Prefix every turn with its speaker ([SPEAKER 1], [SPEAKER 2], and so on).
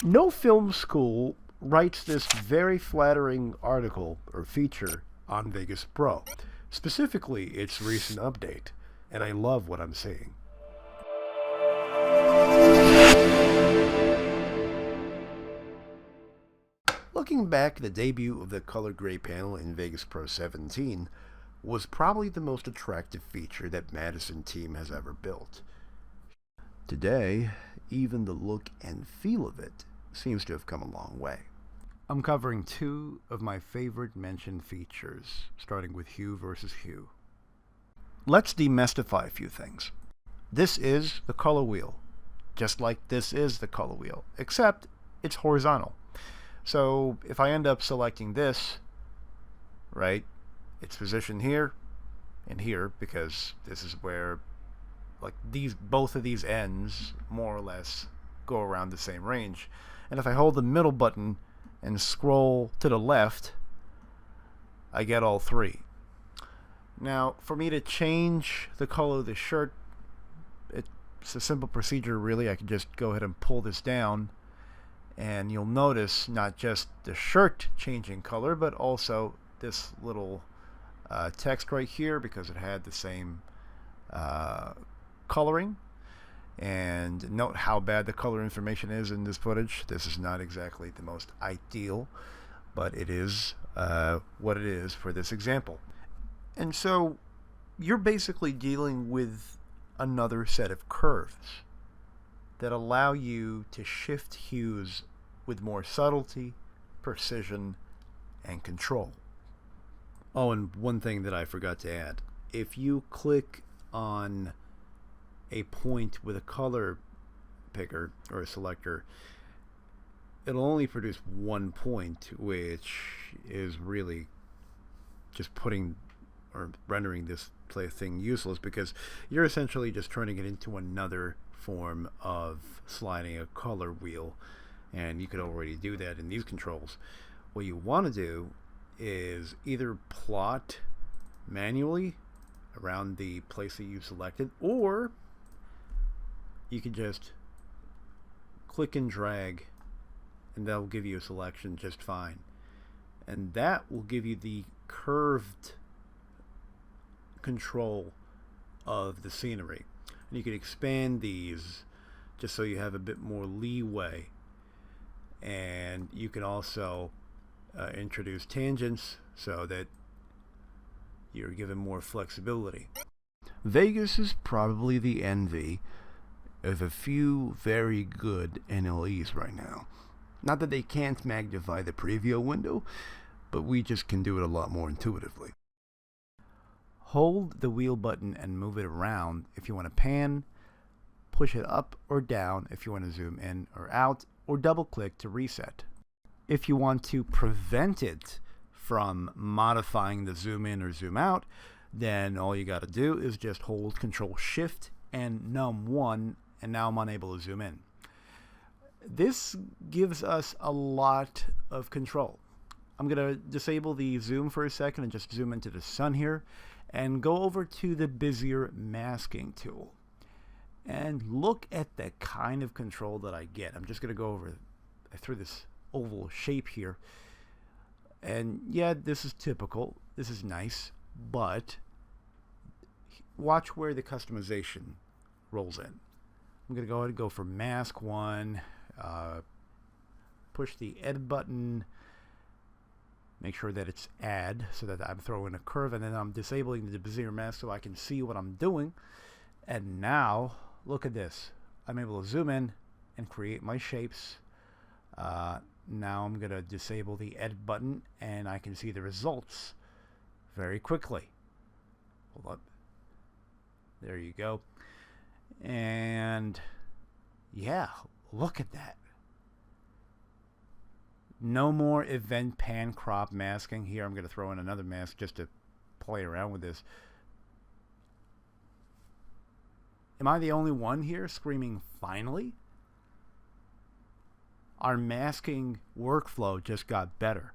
[SPEAKER 1] NoFilmSchool writes this very flattering article or feature on Vegas Pro, specifically its recent update, and I love what I'm seeing. Looking back, the debut of the color gray panel in Vegas Pro 17 was probably the most attractive feature that Madison team has ever built. Today, even the look and feel of it seems to have come a long way. I'm covering two of my favorite mentioned features, starting with hue versus hue. Let's demystify a few things. This is the color wheel, just like this is the color wheel, except it's horizontal. So if I end up selecting this, right, it's positioned here and here, because this is where both of these ends more or less go around the same range. And if I hold the middle button and scroll to the left, I get all three. Now, for me to change the color of the shirt, it's a simple procedure really. I can just go ahead and pull this down, and you'll notice not just the shirt changing color, but also this little text right here, because it had the same coloring. And note how bad the color information is in this footage. This is not exactly the most ideal, but it is what it is for this example. And so you're basically dealing with another set of curves that allow you to shift hues with more subtlety, precision, and control. Oh, and one thing that I forgot to add. If you click on a point with a color picker or a selector, it'll only produce one point, which is really just putting or rendering this thing useless, because you're essentially just turning it into another form of sliding a color wheel, and you could already do that in these controls. What you want to do is either plot manually around the place that you've selected, or you can just click and drag, and that'll give you a selection just fine. And that will give you the curved control of the scenery. And you can expand these just so you have a bit more leeway. And you can also introduce tangents so that you're given more flexibility. Vegas is probably the envy of a few very good NLEs right now. Not that they can't magnify the preview window, but we just can do it a lot more intuitively. Hold the wheel button and move it around if you want to pan, push it up or down if you want to zoom in or out, or double click to reset. If you want to prevent it from modifying the zoom in or zoom out, then all you got to do is just hold Control Shift and num1, and now I'm unable to zoom in. This gives us a lot of control. I'm going to disable the zoom for a second and just zoom into the sun here, and go over to the Bezier masking tool. And look at the kind of control that I get. I'm just going to go over through this oval shape here. And yeah, this is typical. This is nice. But watch where the customization rolls in. I'm going to go ahead and go for mask 1. Push the edit button. Make sure that it's add so that I'm throwing a curve, and then I'm disabling the Bezier mask so I can see what I'm doing. And now look at this. I'm able to zoom in and create my shapes. Now I'm going to disable the edit button, and I can see the results very quickly. Hold up. There you go. And yeah, look at that. No more event pan crop masking. Here I'm going to throw in another mask just to play around with this. Am I the only one here screaming finally? Our masking workflow just got better.